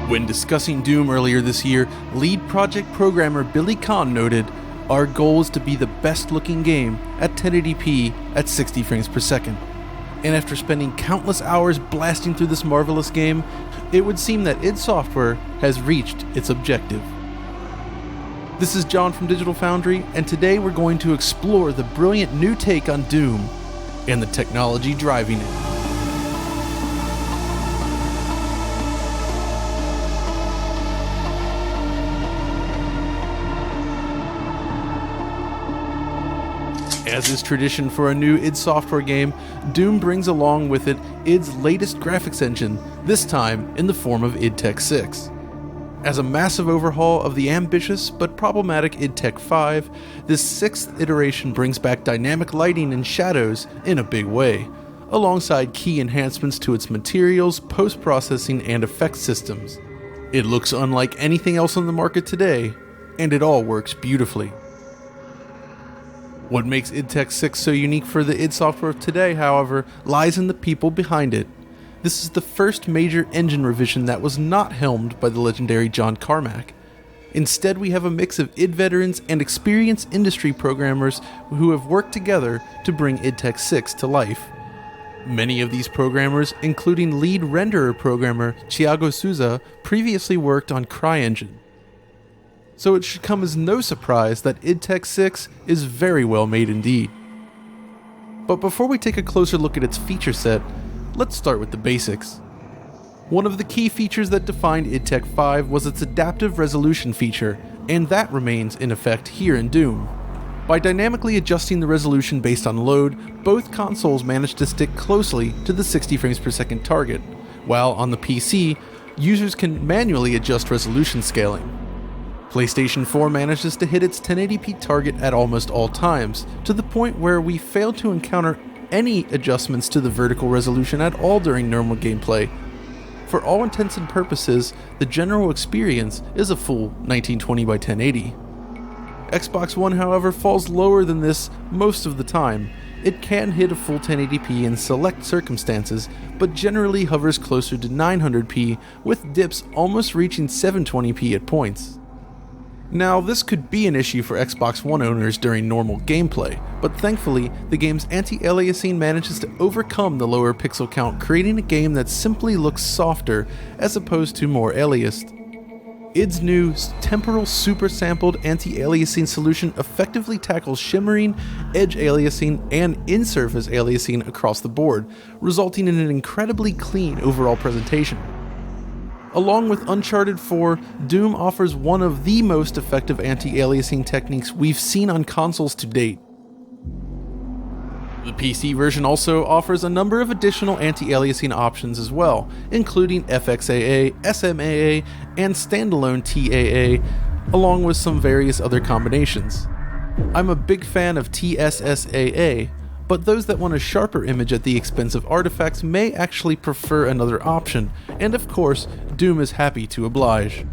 When discussing Doom earlier this year, lead project programmer Billy Kahn noted, "Our goal is to be the best looking game at 1080p at 60 frames per second. And after spending countless hours blasting through this marvelous game, it would seem that id Software has reached its objective." This is John from Digital Foundry, and today we're going to explore the brilliant new take on Doom and the technology driving it. As is tradition for a new id Software game, Doom brings along with it id's latest graphics engine, this time in the form of id Tech 6. As a massive overhaul of the ambitious but problematic id Tech 5, this sixth iteration brings back dynamic lighting and shadows in a big way, alongside key enhancements to its materials, post-processing, and effects systems. It looks unlike anything else on the market today, and it all works beautifully. What makes id Tech 6 so unique for the id Software of today, however, lies in the people behind it. This is the first major engine revision that was not helmed by the legendary John Carmack. Instead, we have a mix of id veterans and experienced industry programmers who have worked together to bring id Tech 6 to life. Many of these programmers, including lead renderer programmer Thiago Souza, previously worked on CryEngine. So it should come as no surprise that id Tech 6 is very well made indeed. But before we take a closer look at its feature set, let's start with the basics. One of the key features that defined id Tech 5 was its adaptive resolution feature, and that remains in effect here in Doom. By dynamically adjusting the resolution based on load, both consoles managed to stick closely to the 60 frames per second target, while on the PC, users can manually adjust resolution scaling. PlayStation 4 manages to hit its 1080p target at almost all times, to the point where we fail to encounter any adjustments to the vertical resolution at all during normal gameplay. For all intents and purposes, the general experience is a full 1920 by 1080. Xbox One, however, falls lower than this most of the time. It can hit a full 1080p in select circumstances, but generally hovers closer to 900p, with dips almost reaching 720p at points. Now, this could be an issue for Xbox One owners during normal gameplay, but thankfully, the game's anti-aliasing manages to overcome the lower pixel count, creating a game that simply looks softer as opposed to more aliased. id's new temporal super sampled anti-aliasing solution effectively tackles shimmering, edge aliasing, and in-surface aliasing across the board, resulting in an incredibly clean overall presentation. Along with Uncharted 4, Doom offers one of the most effective anti-aliasing techniques we've seen on consoles to date. The PC version also offers a number of additional anti-aliasing options as well, including FXAA, SMAA, and standalone TAA, along with some various other combinations. I'm a big fan of TSSAA, but those that want a sharper image at the expense of artifacts may actually prefer another option, and of course, Doom is happy to oblige.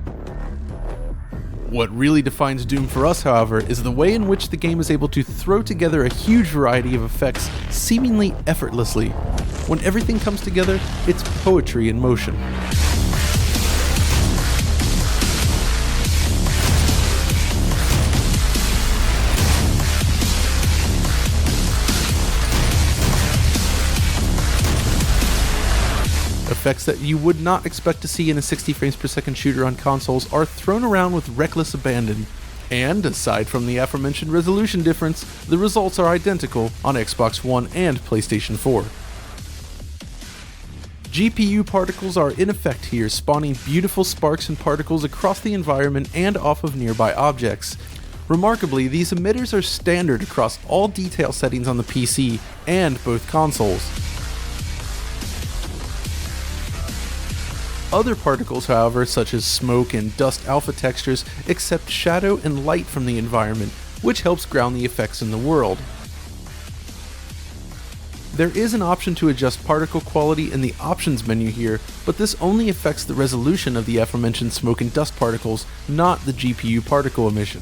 What really defines Doom for us, however, is the way in which the game is able to throw together a huge variety of effects seemingly effortlessly. When everything comes together, it's poetry in motion. Effects that you would not expect to see in a 60 frames per second shooter on consoles are thrown around with reckless abandon, and aside from the aforementioned resolution difference, the results are identical on Xbox One and PlayStation 4. GPU particles are in effect here, spawning beautiful sparks and particles across the environment and off of nearby objects. Remarkably, these emitters are standard across all detail settings on the PC and both consoles. Other particles, however, such as smoke and dust alpha textures, accept shadow and light from the environment, which helps ground the effects in the world. There is an option to adjust particle quality in the options menu here, but this only affects the resolution of the aforementioned smoke and dust particles, not the GPU particle emission.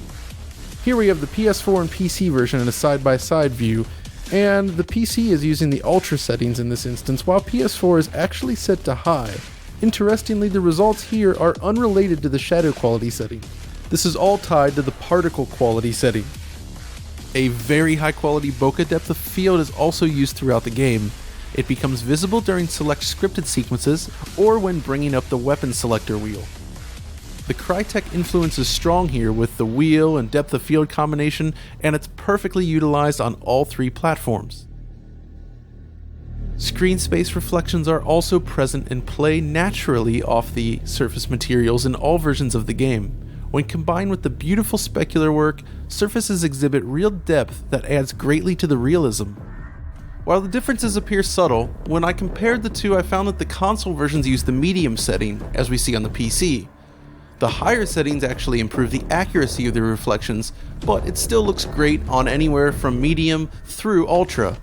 Here we have the PS4 and PC version in a side-by-side view, and the PC is using the Ultra settings in this instance, while PS4 is actually set to high. Interestingly, the results here are unrelated to the shadow quality setting. This is all tied to the particle quality setting. A very high quality bokeh depth of field is also used throughout the game. It becomes visible during select scripted sequences or when bringing up the weapon selector wheel. The Crytek influence is strong here with the wheel and depth of field combination, and it's perfectly utilized on all three platforms. Screen space reflections are also present and play naturally off the surface materials in all versions of the game. When combined with the beautiful specular work, surfaces exhibit real depth that adds greatly to the realism. While the differences appear subtle, when I compared the two I found that the console versions use the medium setting, as we see on the PC. The higher settings actually improve the accuracy of the reflections, but it still looks great on anywhere from medium through ultra.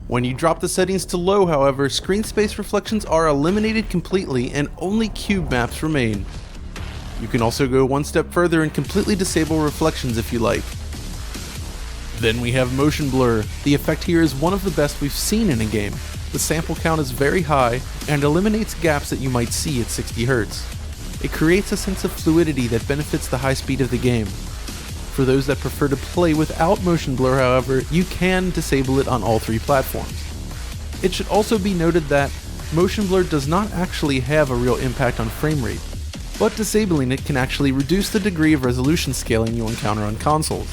When you drop the settings to low, however, screen space reflections are eliminated completely and only cube maps remain. You can also go one step further and completely disable reflections if you like. Then we have motion blur. The effect here is one of the best we've seen in a game. The sample count is very high and eliminates gaps that you might see at 60 Hz. It creates a sense of fluidity that benefits the high speed of the game. For those that prefer to play without motion blur, however, you can disable it on all three platforms. It should also be noted that motion blur does not actually have a real impact on frame rate, but disabling it can actually reduce the degree of resolution scaling you encounter on consoles.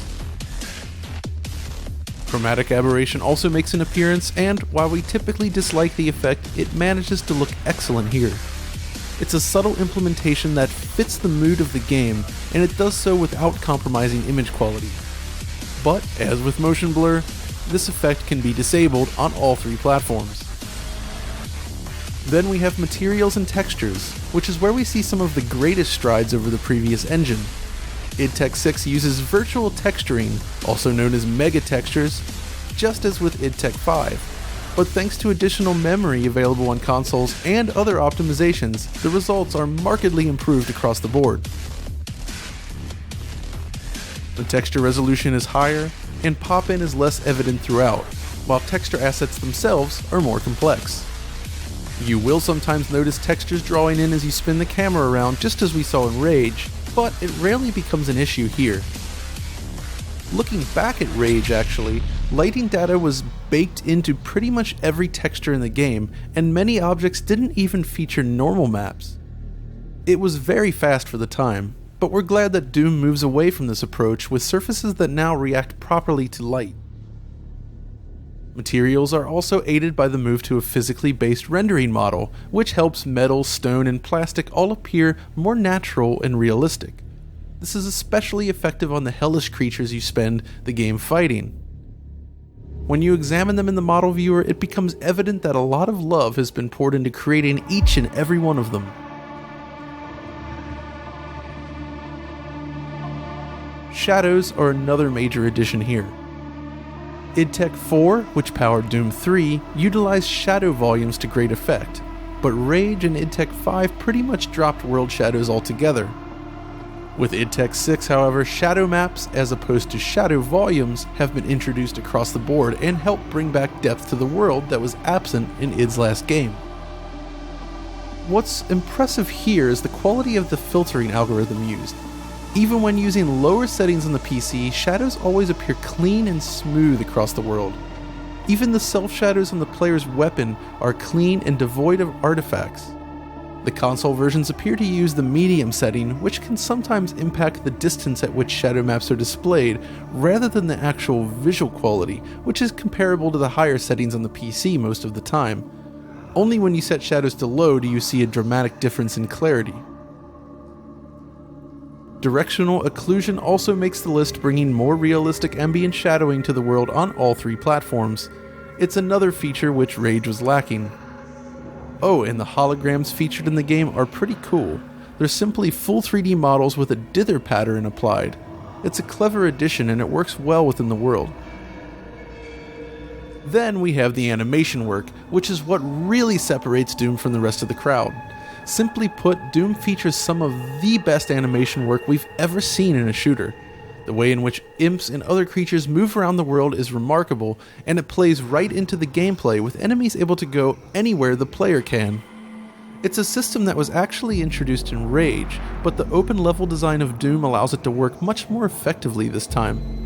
Chromatic aberration also makes an appearance, and while we typically dislike the effect, it manages to look excellent here. It's a subtle implementation that fits the mood of the game, and it does so without compromising image quality. But, as with motion blur, this effect can be disabled on all three platforms. Then we have materials and textures, which is where we see some of the greatest strides over the previous engine. id Tech 6 uses virtual texturing, also known as mega textures, just as with id Tech 5. But thanks to additional memory available on consoles and other optimizations, the results are markedly improved across the board. The texture resolution is higher, and pop-in is less evident throughout, while texture assets themselves are more complex. You will sometimes notice textures drawing in as you spin the camera around, just as we saw in Rage, but it rarely becomes an issue here. Looking back at Rage actually, lighting data was baked into pretty much every texture in the game, and many objects didn't even feature normal maps. It was very fast for the time, but we're glad that Doom moves away from this approach with surfaces that now react properly to light. Materials are also aided by the move to a physically based rendering model, which helps metal, stone, and plastic all appear more natural and realistic. This is especially effective on the hellish creatures you spend the game fighting. When you examine them in the model viewer, it becomes evident that a lot of love has been poured into creating each and every one of them. Shadows are another major addition here. id Tech 4, which powered Doom 3, utilized shadow volumes to great effect, but Rage and id Tech 5 pretty much dropped world shadows altogether. With id Tech 6, however, shadow maps, as opposed to shadow volumes, have been introduced across the board and help bring back depth to the world that was absent in id's last game. What's impressive here is the quality of the filtering algorithm used. Even when using lower settings on the PC, shadows always appear clean and smooth across the world. Even the self-shadows on the player's weapon are clean and devoid of artifacts. The console versions appear to use the medium setting, which can sometimes impact the distance at which shadow maps are displayed, rather than the actual visual quality, which is comparable to the higher settings on the PC most of the time. Only when you set shadows to low do you see a dramatic difference in clarity. Directional occlusion also makes the list, bringing more realistic ambient shadowing to the world on all three platforms. It's another feature which Rage was lacking. Oh, and the holograms featured in the game are pretty cool. They're simply full 3D models with a dither pattern applied. It's a clever addition and it works well within the world. Then we have the animation work, which is what really separates Doom from the rest of the crowd. Simply put, Doom features some of the best animation work we've ever seen in a shooter. The way in which imps and other creatures move around the world is remarkable, and it plays right into the gameplay with enemies able to go anywhere the player can. It's a system that was actually introduced in Rage, but the open level design of Doom allows it to work much more effectively this time.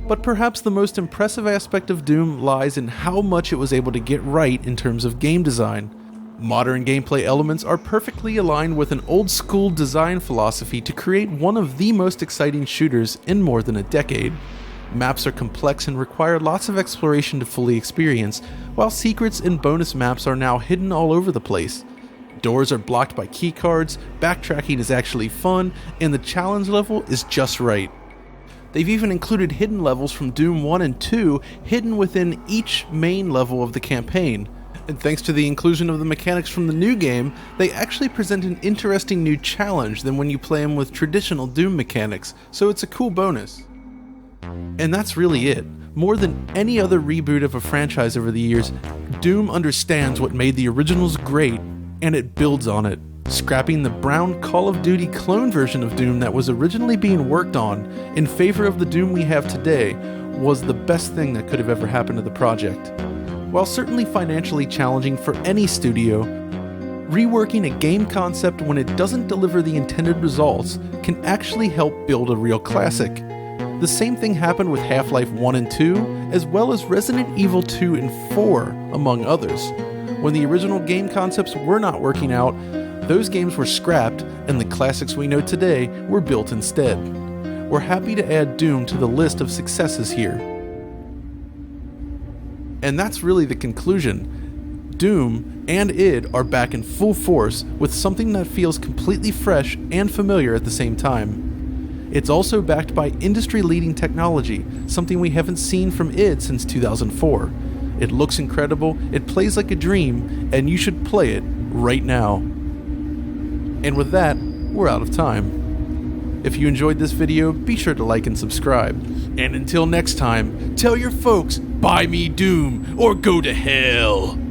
But perhaps the most impressive aspect of Doom lies in how much it was able to get right in terms of game design. Modern gameplay elements are perfectly aligned with an old-school design philosophy to create one of the most exciting shooters in more than a decade. Maps are complex and require lots of exploration to fully experience, while secrets and bonus maps are now hidden all over the place. Doors are blocked by keycards, backtracking is actually fun, and the challenge level is just right. They've even included hidden levels from Doom 1 and 2 hidden within each main level of the campaign. And thanks to the inclusion of the mechanics from the new game, they actually present an interesting new challenge than when you play them with traditional Doom mechanics, so it's a cool bonus. And that's really it. More than any other reboot of a franchise over the years, Doom understands what made the originals great, and it builds on it. Scrapping the brown Call of Duty clone version of Doom that was originally being worked on in favor of the Doom we have today was the best thing that could have ever happened to the project. While certainly financially challenging for any studio, reworking a game concept when it doesn't deliver the intended results can actually help build a real classic. The same thing happened with Half-Life 1 and 2, as well as Resident Evil 2 and 4, among others. When the original game concepts were not working out, those games were scrapped, and the classics we know today were built instead. We're happy to add Doom to the list of successes here. And that's really the conclusion. Doom and id are back in full force with something that feels completely fresh and familiar at the same time. It's also backed by industry-leading technology, something we haven't seen from id since 2004. It looks incredible, it plays like a dream, and you should play it right now. And with that, we're out of time. If you enjoyed this video, be sure to like and subscribe. And until next time, tell your folks, buy me Doom or go to hell!